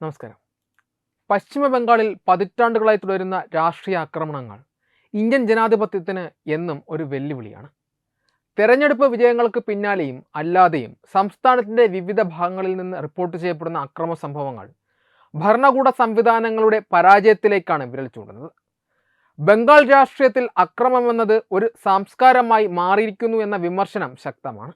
നമസ്കാരം. പശ്ചിമ ബംഗാളിൽ പതിറ്റാണ്ടുകളായി തുടരുന്ന രാഷ്ട്രീയ ആക്രമണങ്ങൾ ഇന്ത്യൻ ജനാധിപത്യത്തിന് എന്നും ഒരു വെല്ലുവിളിയാണ്. തെരഞ്ഞെടുപ്പ് വിജയങ്ങൾക്ക് പിന്നാലെയും അല്ലാതെയും സംസ്ഥാനത്തിൻ്റെ വിവിധ ഭാഗങ്ങളിൽ നിന്ന് റിപ്പോർട്ട് ചെയ്യപ്പെടുന്ന അക്രമ സംഭവങ്ങൾ ഭരണകൂട സംവിധാനങ്ങളുടെ പരാജയത്തിലേക്കാണ് വിരൽ ചൂണ്ടുന്നത്. ബംഗാൾ രാഷ്ട്രീയത്തിൽ അക്രമമെന്നത് ഒരു സംസ്കാരമായി മാറിയിരിക്കുന്നു എന്ന വിമർശനം ശക്തമാണ്.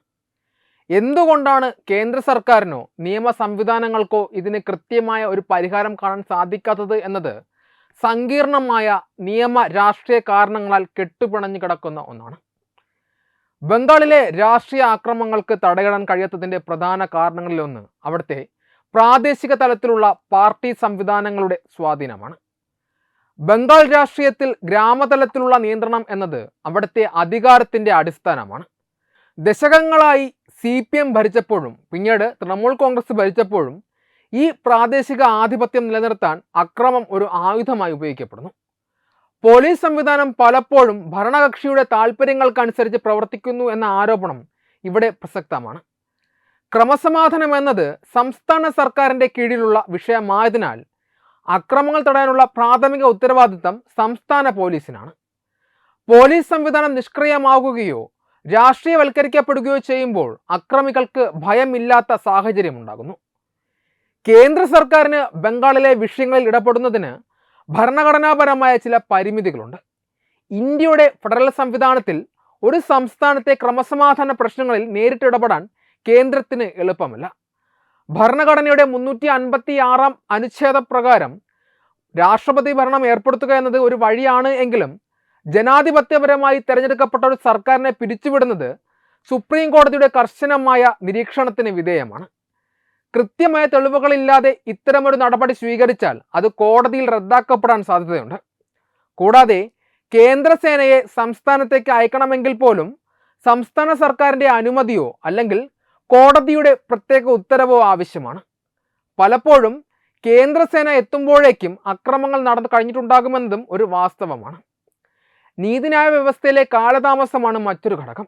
എന്തുകൊണ്ടാണ് കേന്ദ്ര സർക്കാരിനോ നിയമ സംവിധാനങ്ങൾക്കോ ഇതിന് കൃത്യമായ ഒരു പരിഹാരം കാണാൻ സാധിക്കാത്തത് എന്നത് സങ്കീർണമായ നിയമ രാഷ്ട്രീയ കാരണങ്ങളാൽ കെട്ടുപിണഞ്ഞു കിടക്കുന്ന ഒന്നാണ്. ബംഗാളിലെ രാഷ്ട്രീയ ആക്രമണങ്ങൾക്ക് തടയിടാൻ കഴിയാത്തതിൻ്റെ പ്രധാന കാരണങ്ങളിലൊന്ന് അവിടുത്തെ പ്രാദേശിക തലത്തിലുള്ള പാർട്ടി സംവിധാനങ്ങളുടെ സ്വാധീനമാണ്. ബംഗാൾ രാഷ്ട്രീയത്തിൽ ഗ്രാമതലത്തിലുള്ള നിയന്ത്രണം എന്നത് അവിടുത്തെ അധികാരത്തിൻ്റെ അടിസ്ഥാനമാണ്. ദശകങ്ങളായി CPM ഭരിച്ചപ്പോഴും പിന്നീട് തൃണമൂൽ കോൺഗ്രസ് ഭരിച്ചപ്പോഴും ഈ പ്രാദേശിക ആധിപത്യം നിലനിർത്താൻ അക്രമം ഒരു ആയുധമായി ഉപയോഗിക്കപ്പെടുന്നു. പോലീസ് സംവിധാനം പലപ്പോഴും ഭരണകക്ഷിയുടെ താല്പര്യങ്ങൾക്കനുസരിച്ച് പ്രവർത്തിക്കുന്നു എന്ന ആരോപണം ഇവിടെ പ്രസക്തമാണ്. ക്രമസമാധാനം എന്നത് സംസ്ഥാന സർക്കാരിൻ്റെ കീഴിലുള്ള വിഷയമായതിനാൽ അക്രമങ്ങൾ തടയാനുള്ള പ്രാഥമിക ഉത്തരവാദിത്തം സംസ്ഥാന പോലീസിനാണ്. പോലീസ് സംവിധാനം നിഷ്ക്രിയമാകുകയോ രാഷ്ട്രീയവൽക്കരിക്കപ്പെടുകയോ ചെയ്യുമ്പോൾ അക്രമികൾക്ക് ഭയമില്ലാത്ത സാഹചര്യമുണ്ടാകുന്നു. കേന്ദ്ര സർക്കാരിന് ബംഗാളിലെ വിഷയങ്ങളിൽ ഇടപെടുന്നതിന് ഭരണഘടനാപരമായ ചില പരിമിതികളുണ്ട്. ഇന്ത്യയുടെ ഫെഡറൽ സംവിധാനത്തിൽ ഒരു സംസ്ഥാനത്തെ ക്രമസമാധാന പ്രശ്നങ്ങളിൽ നേരിട്ട് ഇടപെടാൻ കേന്ദ്രത്തിന് എളുപ്പമല്ല. ഭരണഘടനയുടെ 356 അനുച്ഛേദപ്രകാരം രാഷ്ട്രപതി ഭരണം ഏർപ്പെടുത്തുക എന്നത് ഒരു വഴിയാണ് എങ്കിലും ജനാധിപത്യപരമായി തെരഞ്ഞെടുക്കപ്പെട്ട ഒരു സർക്കാരിനെ പിരിച്ചുവിടുന്നത് സുപ്രീം കോടതിയുടെ കർശനമായ നിരീക്ഷണത്തിന് വിധേയമാണ്. കൃത്യമായ തെളിവുകളില്ലാതെ ഇത്തരമൊരു നടപടി സ്വീകരിച്ചാൽ അത് കോടതിയിൽ റദ്ദാക്കപ്പെടാൻ സാധ്യതയുണ്ട്. കൂടാതെ കേന്ദ്രസേനയെ സംസ്ഥാനത്തേക്ക് അയക്കണമെങ്കിൽ പോലും സംസ്ഥാന സർക്കാരിൻ്റെ അനുമതിയോ അല്ലെങ്കിൽ കോടതിയുടെ പ്രത്യേക ഉത്തരവോ ആവശ്യമാണ്. പലപ്പോഴും കേന്ദ്രസേന എത്തുമ്പോഴേക്കും അക്രമങ്ങൾ നടന്നു കഴിഞ്ഞിട്ടുണ്ടാകുമെന്നതും ഒരു വാസ്തവമാണ്. നീതിന്യായ വ്യവസ്ഥയിലെ കാലതാമസമാണ് മറ്റൊരു ഘടകം.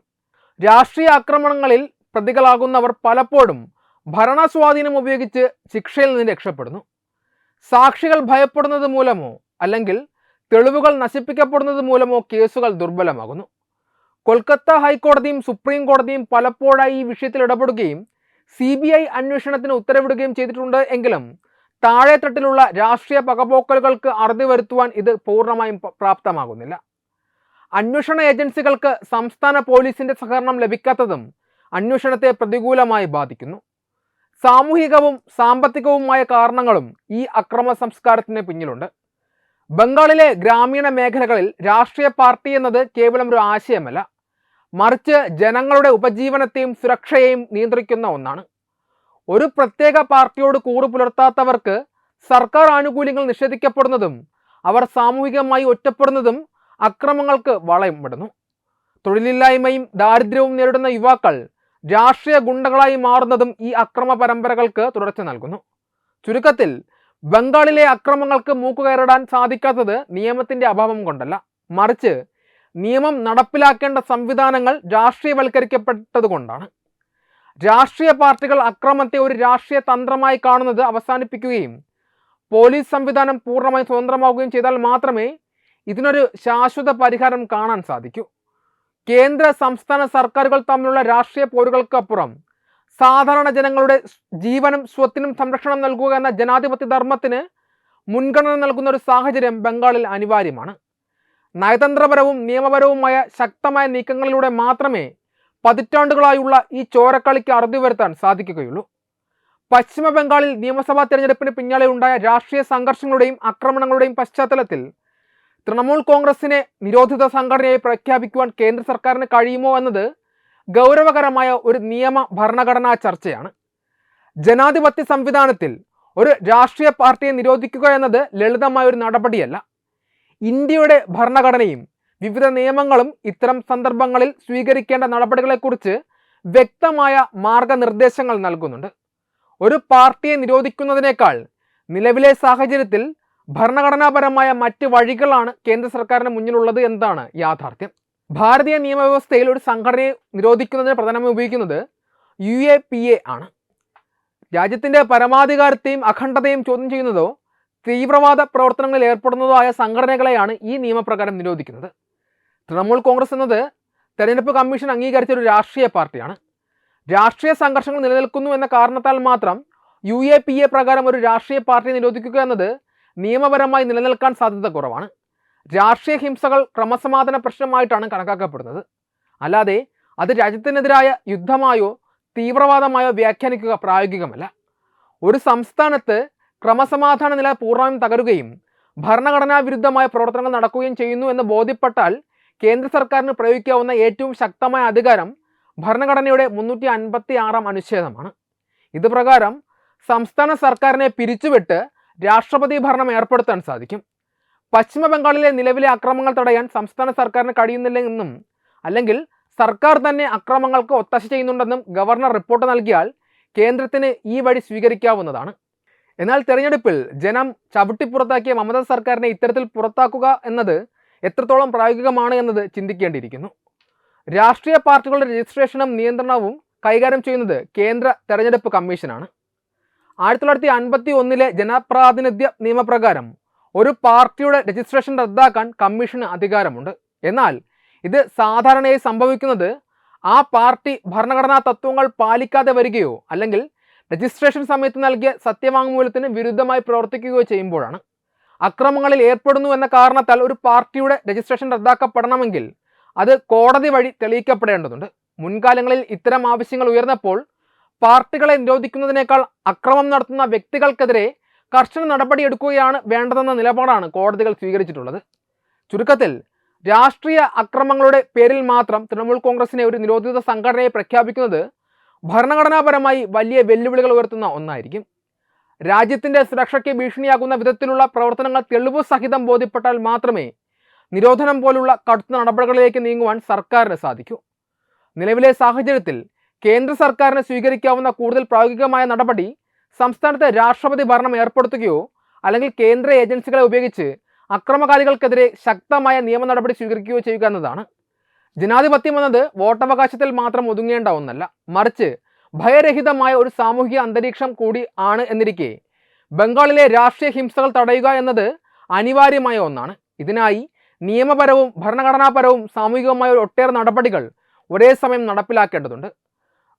രാഷ്ട്രീയ ആക്രമണങ്ങളിൽ പ്രതികളാകുന്നവർ പലപ്പോഴും ഭരണസ്വാധീനം ഉപയോഗിച്ച് ശിക്ഷയിൽ നിന്ന് രക്ഷപ്പെടുന്നു. സാക്ഷികൾ ഭയപ്പെടുന്നത് മൂലമോ അല്ലെങ്കിൽ തെളിവുകൾ നശിപ്പിക്കപ്പെടുന്നത് മൂലമോ കേസുകൾ ദുർബലമാകുന്നു. കൊൽക്കത്ത ഹൈക്കോടതിയും സുപ്രീം കോടതിയും പലപ്പോഴായി ഈ വിഷയത്തിൽ ഇടപെടുകയും CBI അന്വേഷണത്തിന് ഉത്തരവിടുകയും ചെയ്തിട്ടുണ്ട് എങ്കിലും താഴെത്തട്ടിലുള്ള രാഷ്ട്രീയ പകപോക്കലുകൾക്ക് അറുതി വരുത്തുവാൻ ഇത് പൂർണ്ണമായും പ്രാപ്തമാകുന്നില്ല. അന്വേഷണ ഏജൻസികൾക്ക് സംസ്ഥാന പോലീസിന്റെ സഹകരണം ലഭിക്കാത്തതും അന്വേഷണത്തെ പ്രതികൂലമായി ബാധിക്കുന്നു. സാമൂഹികവും സാമ്പത്തികവുമായ കാരണങ്ങളും ഈ അക്രമ സംസ്കാരത്തിന് പിന്നിലുണ്ട്. ബംഗാളിലെ ഗ്രാമീണ മേഖലകളിൽ രാഷ്ട്രീയ പാർട്ടി എന്നത് കേവലം ഒരു ആശയമല്ല, മറിച്ച് ജനങ്ങളുടെ ഉപജീവനത്തെയും സുരക്ഷയെയും നിയന്ത്രിക്കുന്ന ഒന്നാണ്. ഒരു പ്രത്യേക പാർട്ടിയോട് കൂറു പുലർത്താത്തവർക്ക് സർക്കാർ ആനുകൂല്യങ്ങൾ നിഷേധിക്കപ്പെടുന്നതും അവർ സാമൂഹികമായി ഒറ്റപ്പെടുന്നതും അക്രമങ്ങൾക്ക് വളമിടുന്നു. തൊഴിലില്ലായ്മയും ദാരിദ്ര്യവും നേരിടുന്ന യുവാക്കൾ രാഷ്ട്രീയ ഗുണ്ടകളായി മാറുന്നതും ഈ അക്രമ പരമ്പരകൾക്ക് തുടർച്ച നൽകുന്നു. ചുരുക്കത്തിൽ ബംഗാളിലെ അക്രമങ്ങൾക്ക് മൂക്കുകയറിടാൻ സാധിക്കാത്തത് നിയമത്തിൻ്റെ അഭാവം കൊണ്ടല്ല, മറിച്ച് നിയമം നടപ്പിലാക്കേണ്ട സംവിധാനങ്ങൾ രാഷ്ട്രീയവൽക്കരിക്കപ്പെട്ടതുകൊണ്ടാണ്. രാഷ്ട്രീയ പാർട്ടികൾ അക്രമത്തെ ഒരു രാഷ്ട്രീയ തന്ത്രമായി കാണുന്നത് അവസാനിപ്പിക്കുകയും പോലീസ് സംവിധാനം പൂർണ്ണമായി സ്വതന്ത്രമാവുകയും ചെയ്താൽ മാത്രമേ ഇതിനൊരു ശാശ്വത പരിഹാരം കാണാൻ സാധിക്കൂ. കേന്ദ്ര സംസ്ഥാന സർക്കാരുകൾ തമ്മിലുള്ള രാഷ്ട്രീയ പോരുകൾക്കപ്പുറം സാധാരണ ജനങ്ങളുടെ ജീവനും സ്വത്തിനും സംരക്ഷണം നൽകുക എന്ന ജനാധിപത്യ ധർമ്മത്തിന് മുൻഗണന നൽകുന്ന ഒരു സാഹചര്യം ബംഗാളിൽ അനിവാര്യമാണ്. നയതന്ത്രപരവും നിയമപരവുമായ ശക്തമായ നീക്കങ്ങളിലൂടെ മാത്രമേ പതിറ്റാണ്ടുകളായുള്ള ഈ ചോരക്കളിക്ക് അറുതി വരുത്താൻ സാധിക്കുകയുള്ളൂ. പശ്ചിമ ബംഗാളിൽ നിയമസഭാ തെരഞ്ഞെടുപ്പിന് പിന്നാലെ ഉണ്ടായ രാഷ്ട്രീയ സംഘർഷങ്ങളുടെയും ആക്രമണങ്ങളുടെയും പശ്ചാത്തലത്തിൽ തൃണമൂൽ കോൺഗ്രസിനെ നിരോധിത സംഘടനയായി പ്രഖ്യാപിക്കുവാൻ കേന്ദ്ര സർക്കാരിന് കഴിയുമോ എന്നത് ഗൗരവകരമായ ഒരു നിയമ ഭരണഘടനാ ചർച്ചയാണ്. ജനാധിപത്യ സംവിധാനത്തിൽ ഒരു രാഷ്ട്രീയ പാർട്ടിയെ നിരോധിക്കുക എന്നത് ലളിതമായ ഒരു നടപടിയല്ല. ഇന്ത്യയുടെ ഭരണഘടനയും വിവിധ നിയമങ്ങളും ഇത്തരം സന്ദർഭങ്ങളിൽ സ്വീകരിക്കേണ്ട നടപടികളെക്കുറിച്ച് വ്യക്തമായ മാർഗനിർദ്ദേശങ്ങൾ നൽകുന്നുണ്ട്. ഒരു പാർട്ടിയെ നിരോധിക്കുന്നതിനേക്കാൾ നിലവിലെ സാഹചര്യത്തിൽ ഭരണഘടനാപരമായ മറ്റ് വഴികളാണ് കേന്ദ്ര സർക്കാരിന് മുന്നിലുള്ളത് എന്നതാണ് യാഥാർത്ഥ്യം. ഭാരതീയ നിയമവ്യവസ്ഥയിൽ ഒരു സംഘടനയെ നിരോധിക്കുന്നതിന് പ്രധാനമായി ഉപയോഗിക്കുന്നത് UAPA ആണ്. രാജ്യത്തിൻ്റെ പരമാധികാരത്തെയും അഖണ്ഡതയും ചോദ്യം ചെയ്യുന്നതോ തീവ്രവാദ പ്രവർത്തനങ്ങളിൽ ഏർപ്പെടുന്നതോ ആയ സംഘടനകളെയാണ് ഈ നിയമപ്രകാരം നിരോധിക്കുന്നത്. തൃണമൂൽ കോൺഗ്രസ് എന്നത് തെരഞ്ഞെടുപ്പ് കമ്മീഷൻ അംഗീകരിച്ച ഒരു രാഷ്ട്രീയ പാർട്ടിയാണ്. രാഷ്ട്രീയ സംഘർഷങ്ങൾ നിലനിൽക്കുന്നു എന്ന കാരണത്താൽ മാത്രം UAPA പ്രകാരം ഒരു രാഷ്ട്രീയ പാർട്ടിയെ നിരോധിക്കുക എന്നത് നിയമപരമായി നിലനിൽക്കാൻ സാധ്യത കുറവാണ്. രാഷ്ട്രീയ ഹിംസകൾ ക്രമസമാധാന പ്രശ്നമായിട്ടാണ് കണക്കാക്കപ്പെടുന്നത്. അല്ലാതെ അത് രാജ്യത്തിനെതിരായ യുദ്ധമായോ തീവ്രവാദമായോ വ്യാഖ്യാനിക്കുക പ്രായോഗികമല്ല. ഒരു സംസ്ഥാനത്ത് ക്രമസമാധാന നില പൂർണ്ണമായും തകരുകയും ഭരണഘടനാ വിരുദ്ധമായ പ്രവർത്തനങ്ങൾ നടക്കുകയും ചെയ്യുന്നു എന്ന് ബോധ്യപ്പെട്ടാൽ കേന്ദ്ര സർക്കാരിന് പ്രയോഗിക്കാവുന്ന ഏറ്റവും ശക്തമായ അധികാരം ഭരണഘടനയുടെ 356 അനുച്ഛേദമാണ്. ഇത് പ്രകാരം സംസ്ഥാന സർക്കാരിനെ പിരിച്ചുവിട്ട് രാഷ്ട്രപതി ഭരണം ഏർപ്പെടുത്താൻ സാധിക്കും. പശ്ചിമ ബംഗാളിലെ നിലവിലെ അക്രമങ്ങൾ തടയാൻ സംസ്ഥാന സർക്കാരിന് കഴിയുന്നില്ലെന്നും അല്ലെങ്കിൽ സർക്കാർ തന്നെ അക്രമങ്ങൾക്ക് ഒത്താശ ചെയ്യുന്നുണ്ടെന്നും ഗവർണർ റിപ്പോർട്ട് നൽകിയാൽ കേന്ദ്രത്തിന് ഈ വഴി സ്വീകരിക്കാവുന്നതാണ്. എന്നാൽ തെരഞ്ഞെടുപ്പിൽ ജനം ചവിട്ടിപ്പുറത്താക്കിയ മമതാ സർക്കാരിനെ ഇത്തരത്തിൽ പുറത്താക്കുക എന്നത് എത്രത്തോളം പ്രായോഗികമാണ് എന്നത് ചിന്തിക്കേണ്ടിയിരിക്കുന്നു. രാഷ്ട്രീയ പാർട്ടികളുടെ രജിസ്ട്രേഷനും നിയന്ത്രണവും കൈകാര്യം ചെയ്യുന്നത് കേന്ദ്ര തെരഞ്ഞെടുപ്പ് കമ്മീഷനാണ്. 1951 ജനപ്രാതിനിധ്യ നിയമപ്രകാരം ഒരു പാർട്ടിയുടെ രജിസ്ട്രേഷൻ റദ്ദാക്കാൻ കമ്മീഷന് അധികാരമുണ്ട്. എന്നാൽ ഇത് സാധാരണയായി സംഭവിക്കുന്നത് ആ പാർട്ടി ഭരണഘടനാ തത്വങ്ങൾ പാലിക്കാതെ വരികയോ അല്ലെങ്കിൽ രജിസ്ട്രേഷൻ സമയത്ത് നൽകിയ സത്യവാങ്മൂലത്തിന് വിരുദ്ധമായി പ്രവർത്തിക്കുകയോ ചെയ്യുമ്പോഴാണ്. അക്രമങ്ങളിൽ ഏർപ്പെടുന്നു എന്ന കാരണത്താൽ ഒരു പാർട്ടിയുടെ രജിസ്ട്രേഷൻ റദ്ദാക്കപ്പെടണമെങ്കിൽ അത് കോടതി വഴി തെളിയിക്കപ്പെടേണ്ടതുണ്ട്. മുൻകാലങ്ങളിൽ ഇത്തരം ആവശ്യങ്ങൾ ഉയർന്നപ്പോൾ പാർട്ടികളെ നിരോധിക്കുന്നതിനേക്കാൾ അക്രമം നടത്തുന്ന വ്യക്തികൾക്കെതിരെ കർശന നടപടിയെടുക്കുകയാണ് വേണ്ടതെന്ന നിലപാടാണ് കോടതികൾ സ്വീകരിച്ചിട്ടുള്ളത്. ചുരുക്കത്തിൽ രാഷ്ട്രീയ അക്രമങ്ങളുടെ പേരിൽ മാത്രം തൃണമൂൽ കോൺഗ്രസിനെ ഒരു നിരോധിത സംഘടനയെ പ്രഖ്യാപിക്കുന്നത് ഭരണഘടനാപരമായി വലിയ വെല്ലുവിളികൾ ഉയർത്തുന്ന ഒന്നായിരിക്കും. രാജ്യത്തിൻ്റെ സുരക്ഷയ്ക്ക് ഭീഷണിയാകുന്ന വിധത്തിലുള്ള പ്രവർത്തനങ്ങൾ തെളിവ് സഹിതം ബോധ്യപ്പെട്ടാൽ മാത്രമേ നിരോധനം പോലുള്ള കടുത്ത നടപടികളിലേക്ക് നീങ്ങുവാൻ സർക്കാരിന് സാധിക്കൂ. നിലവിലെ സാഹചര്യത്തിൽ കേന്ദ്ര സർക്കാരിന് സ്വീകരിക്കാവുന്ന കൂടുതൽ പ്രായോഗികമായ നടപടി സംസ്ഥാനത്തെ രാഷ്ട്രപതി ഭരണം ഏർപ്പെടുത്തുകയോ അല്ലെങ്കിൽ കേന്ദ്ര ഏജൻസികളെ ഉപയോഗിച്ച് അക്രമകാരികൾക്കെതിരെ ശക്തമായ നിയമ നടപടി സ്വീകരിക്കുകയോ ചെയ്യുക എന്നതാണ്. ജനാധിപത്യം എന്നത് വോട്ടവകാശത്തിൽ മാത്രം ഒതുങ്ങേണ്ട ഒന്നല്ല, മറിച്ച് ഭയരഹിതമായ ഒരു സാമൂഹിക അന്തരീക്ഷം കൂടി ആണ് എന്നിരിക്കെ ബംഗാളിലെ രാഷ്ട്രീയ ഹിംസകൾ തടയുക എന്നത് അനിവാര്യമായ ഒന്നാണ്. ഇതിനായി നിയമപരവും ഭരണഘടനാപരവും സാമൂഹികവുമായ ഒട്ടേറെ നടപടികൾ ഒരേ സമയം നടപ്പിലാക്കേണ്ടതുണ്ട്.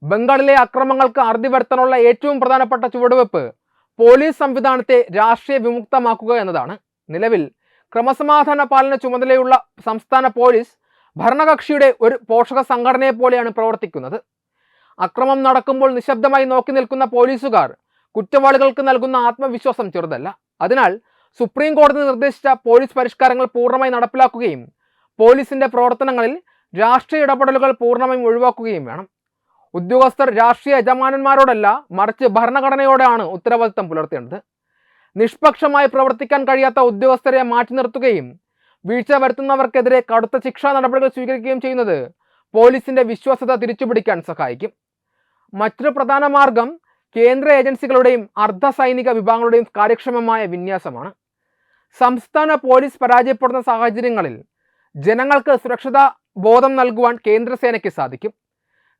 ബംഗാളിലെ അക്രമങ്ങൾക്ക് അറുതി വരുത്താനുള്ള ഏറ്റവും പ്രധാനപ്പെട്ട ചുവടുവെപ്പ് പോലീസ് സംവിധാനത്തെ രാഷ്ട്രീയ വിമുക്തമാക്കുക എന്നതാണ്. നിലവിൽ ക്രമസമാധാന പാലന ചുമതലയുള്ള സംസ്ഥാന പോലീസ് ഭരണകക്ഷിയുടെ ഒരു പോഷക സംഘടനയെ പോലെയാണ് പ്രവർത്തിക്കുന്നത്. അക്രമം നടക്കുമ്പോൾ നിശബ്ദമായി നോക്കി നിൽക്കുന്ന പോലീസുകാർ കുറ്റവാളികൾക്ക് നൽകുന്ന ആത്മവിശ്വാസം ചെറുതല്ല. അതിനാൽ സുപ്രീം കോടതി നിർദ്ദേശിച്ച പോലീസ് പരിഷ്കാരങ്ങൾ പൂർണ്ണമായി നടപ്പിലാക്കുകയും പോലീസിന്റെ പ്രവർത്തനങ്ങളിൽ രാഷ്ട്രീയ ഇടപെടലുകൾ പൂർണ്ണമായും ഒഴിവാക്കുകയും വേണം. ഉദ്യോഗസ്ഥർ രാഷ്ട്രീയ യജമാനന്മാരോടല്ല, മറിച്ച് ഭരണഘടനയോടാണ് ഉത്തരവാദിത്തം പുലർത്തേണ്ടത്. നിഷ്പക്ഷമായി പ്രവർത്തിക്കാൻ കഴിയാത്ത ഉദ്യോഗസ്ഥരെ മാറ്റി നിർത്തുകയും വീഴ്ച വരുത്തുന്നവർക്കെതിരെ കടുത്ത ശിക്ഷാ നടപടികൾ സ്വീകരിക്കുകയും ചെയ്യുന്നത് പോലീസിന്റെ വിശ്വാസ്യത തിരിച്ചുപിടിക്കാൻ സഹായിക്കും. മറ്റൊരു പ്രധാന മാർഗം കേന്ദ്ര ഏജൻസികളുടെയും അർദ്ധ സൈനിക വിഭാഗങ്ങളുടെയും കാര്യക്ഷമമായ വിന്യാസമാണ്. സംസ്ഥാന പോലീസ് പരാജയപ്പെടുന്ന സാഹചര്യങ്ങളിൽ ജനങ്ങൾക്ക് സുരക്ഷിത ബോധം നൽകുവാൻ കേന്ദ്രസേനയ്ക്ക് സാധിക്കും.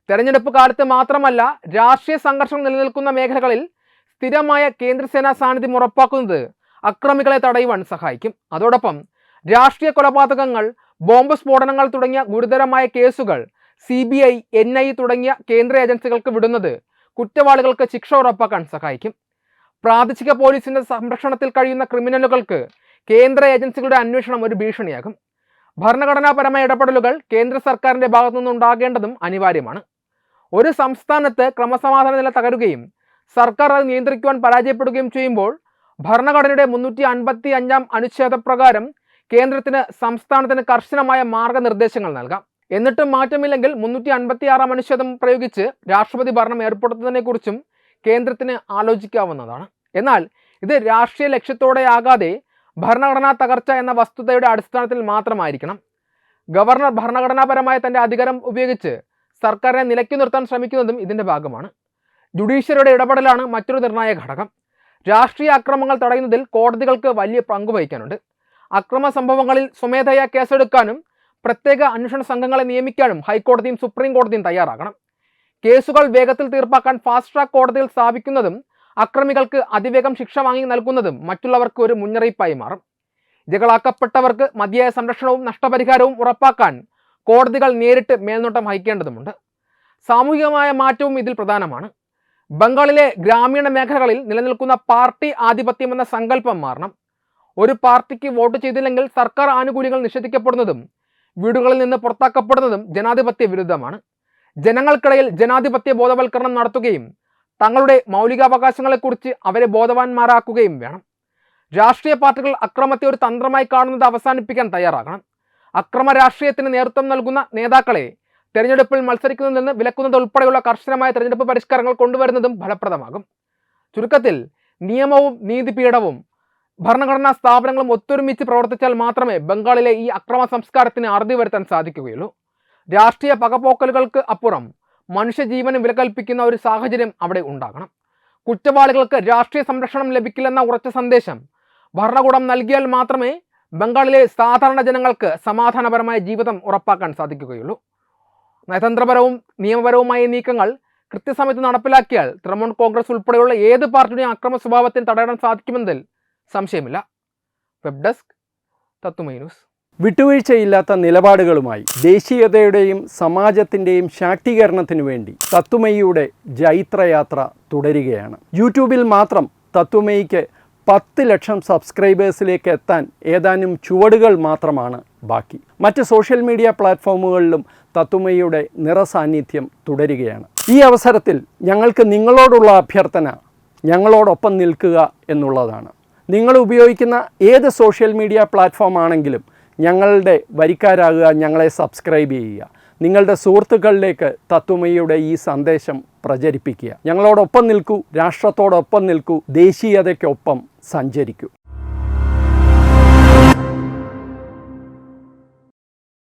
തെരഞ്ഞെടുപ്പ് കാലത്ത് മാത്രമല്ല, രാഷ്ട്രീയ സംഘർഷം നിലനിൽക്കുന്ന മേഖലകളിൽ സ്ഥിരമായ കേന്ദ്രസേനാ സാന്നിധ്യം ഉറപ്പാക്കുന്നത് അക്രമികളെ തടയുവാൻ സഹായിക്കും. അതോടൊപ്പം രാഷ്ട്രീയ കൊലപാതകങ്ങൾ, ബോംബ് സ്ഫോടനങ്ങൾ തുടങ്ങിയ ഗുരുതരമായ കേസുകൾ CBI, NIA തുടങ്ങിയ കേന്ദ്ര ഏജൻസികൾക്ക് വിടുന്നത് കുറ്റവാളികൾക്ക് ശിക്ഷ ഉറപ്പാക്കാൻ സഹായിക്കും. പ്രാദേശിക പോലീസിന്റെ സംരക്ഷണത്തിൽ കഴിയുന്ന ക്രിമിനലുകൾക്ക് കേന്ദ്ര ഏജൻസികളുടെ അന്വേഷണം ഒരു ഭീഷണിയാകും. ഭരണഘടനാപരമായ ഇടപെടലുകൾ കേന്ദ്ര സർക്കാരിന്റെ ഭാഗത്തു നിന്നുണ്ടാകേണ്ടതും അനിവാര്യമാണ്. ഒരു സംസ്ഥാനത്ത് ക്രമസമാധാന നില തകരുകയും സർക്കാർ അത് നിയന്ത്രിക്കുവാൻ പരാജയപ്പെടുകയും ചെയ്യുമ്പോൾ ഭരണഘടനയുടെ 355 അനുച്ഛേദപ്രകാരം കേന്ദ്രത്തിന് സംസ്ഥാനത്തിന് കർശനമായ മാർഗനിർദ്ദേശങ്ങൾ നൽകാം. എന്നിട്ടും മാറ്റമില്ലെങ്കിൽ 356 അനുച്ഛേദം പ്രയോഗിച്ച് രാഷ്ട്രപതി ഭരണം ഏർപ്പെടുത്തുന്നതിനെക്കുറിച്ചും കേന്ദ്രത്തിന് ആലോചിക്കാവുന്നതാണ്. എന്നാൽ ഇത് രാഷ്ട്രീയ ലക്ഷ്യത്തോടെയാകാതെ ഭരണഘടനാ തകർച്ച എന്ന വസ്തുതയുടെ അടിസ്ഥാനത്തിൽ മാത്രമായിരിക്കണം. ഗവർണർ ഭരണഘടനാപരമായ തൻ്റെ അധികാരം ഉപയോഗിച്ച് സർക്കാരിനെ നിലയ്ക്കു നിർത്താൻ ശ്രമിക്കുന്നതും ഇതിൻ്റെ ഭാഗമാണ്. ജുഡീഷ്യറിയുടെ ഇടപെടലാണ് മറ്റൊരു നിർണായക ഘടകം. രാഷ്ട്രീയ അക്രമങ്ങൾ തടയുന്നതിൽ കോടതികൾക്ക് വലിയ പങ്ക് വഹിക്കാനുണ്ട്. അക്രമ സംഭവങ്ങളിൽ സ്വമേധയാ കേസെടുക്കാനും പ്രത്യേക അന്വേഷണ സംഘങ്ങളെ നിയമിക്കാനും ഹൈക്കോടതിയും സുപ്രീം കോടതിയും തയ്യാറാകണം. കേസുകൾ വേഗത്തിൽ തീർപ്പാക്കാൻ ഫാസ്റ്റ് ട്രാക്ക് കോടതികൾ സ്ഥാപിക്കുന്നതും അക്രമികൾക്ക് അതിവേഗം ശിക്ഷ വാങ്ങി നൽകുന്നതും മറ്റുള്ളവർക്ക് ഒരു മുന്നറിയിപ്പായി മാറും. ഇരകളാക്കപ്പെട്ടവർക്ക് മതിയായ സംരക്ഷണവും നഷ്ടപരിഹാരവും ഉറപ്പാക്കാൻ കോടതികൾ നേരിട്ട് മേൽനോട്ടം വഹിക്കേണ്ടതുണ്ട്. സാമൂഹികമായ മാറ്റവും ഇതിൽ പ്രധാനമാണ്. ബംഗാളിലെ ഗ്രാമീണ മേഖലകളിൽ നിലനിൽക്കുന്ന പാർട്ടി ആധിപത്യം എന്ന സങ്കല്പം മാറണം. ഒരു പാർട്ടിക്ക് വോട്ട് ചെയ്തില്ലെങ്കിൽ സർക്കാർ ആനുകൂല്യങ്ങൾ നിഷേധിക്കപ്പെടുന്നതും വീടുകളിൽ നിന്ന് പുറത്താക്കപ്പെടുന്നതും ജനാധിപത്യ വിരുദ്ധമാണ്. ജനങ്ങൾക്കിടയിൽ ജനാധിപത്യ ബോധവൽക്കരണം നടത്തുകയും തങ്ങളുടെ മൗലികാവകാശങ്ങളെക്കുറിച്ച് അവരെ ബോധവാന്മാരാക്കുകയും വേണം. രാഷ്ട്രീയ പാർട്ടികൾ അക്രമത്തെ ഒരു തന്ത്രമായി കാണുന്നത് അവസാനിപ്പിക്കാൻ തയ്യാറാകണം. അക്രമ രാഷ്ട്രീയത്തിന് നേതൃത്വം നൽകുന്ന നേതാക്കളെ തെരഞ്ഞെടുപ്പിൽ മത്സരിക്കുന്നതിൽ നിന്ന് വിലക്കുന്നത് ഉൾപ്പെടെയുള്ള കർശനമായ തെരഞ്ഞെടുപ്പ് പരിഷ്കാരങ്ങൾ കൊണ്ടുവരുന്നതും ഫലപ്രദമാകും. ചുരുക്കത്തിൽ നിയമവും നീതിപീഠവും ഭരണഘടനാ സ്ഥാപനങ്ങളും ഒത്തൊരുമിച്ച് പ്രവർത്തിച്ചാൽ മാത്രമേ ബംഗാളിലെ ഈ അക്രമ സംസ്കാരത്തിന് അറുതി വരുത്താൻ സാധിക്കുകയുള്ളൂ. രാഷ്ട്രീയ പകപോക്കലുകൾക്ക് അപ്പുറം മനുഷ്യജീവന് വില കൽപ്പിക്കുന്ന ഒരു സാഹചര്യം അവിടെ ഉണ്ടാകണം. കുറ്റവാളികൾക്ക് രാഷ്ട്രീയ സംരക്ഷണം ലഭിക്കില്ലെന്ന ഉറച്ച സന്ദേശം ഭരണകൂടം നൽകിയാൽ മാത്രമേ ബംഗാളിലെ സാധാരണ ജനങ്ങൾക്ക് സമാധാനപരമായ ജീവിതം ഉറപ്പാക്കാൻ സാധിക്കുകയുള്ളൂ. നയതന്ത്രപരവും നിയമപരവുമായ നീക്കങ്ങൾ കൃത്യസമയത്ത് നടപ്പിലാക്കിയാൽ തൃണമൂൽ കോൺഗ്രസ് ഉൾപ്പെടെയുള്ള ഏത് പാർട്ടിയുടെയും അക്രമ സ്വഭാവത്തിന് തടയാൻ സാധിക്കുമെന്നതിൽ സംശയമില്ല. വെബ് ഡെസ്ക് തത്തുമൈ ന്യൂസ്. വിട്ടുവീഴ്ചയില്ലാത്ത നിലപാടുകളുമായി ദേശീയതയുടെയും സമാജത്തിൻ്റെയും ശാക്തീകരണത്തിനു വേണ്ടി തത്തുമയിയുടെ ജൈത്രയാത്ര തുടരുകയാണ്. യൂട്യൂബിൽ മാത്രം തത്തുമയിക്ക് 10 ലക്ഷം സബ്സ്ക്രൈബേഴ്സിലേക്ക് എത്താൻ ഏതാനും ചുവടുകൾ മാത്രമാണ് ബാക്കി. മറ്റ് സോഷ്യൽ മീഡിയ പ്ലാറ്റ്ഫോമുകളിലും തത്തുമയിയുടെ നിറസാന്നിധ്യം തുടരുകയാണ്. ഈ അവസരത്തിൽ ഞങ്ങൾക്ക് നിങ്ങളോടുള്ള അഭ്യർത്ഥന ഞങ്ങളോടൊപ്പം നിൽക്കുക എന്നുള്ളതാണ്. നിങ്ങൾ ഉപയോഗിക്കുന്ന ഏത് സോഷ്യൽ മീഡിയ പ്ലാറ്റ്ഫോം ആണെങ്കിലും ഞങ്ങളുടെ വരിക്കാരാകുക, ഞങ്ങളെ സബ്സ്ക്രൈബ് ചെയ്യുക, നിങ്ങളുടെ സുഹൃത്തുക്കളിലേക്ക് തത്തുമയിയുടെ ഈ സന്ദേശം പ്രചരിപ്പിക്കുക. ഞങ്ങളോടൊപ്പം നിൽക്കൂ, രാഷ്ട്രത്തോടൊപ്പം നിൽക്കൂ, ദേശീയതയ്ക്കൊപ്പം സഞ്ചരിക്കൂ.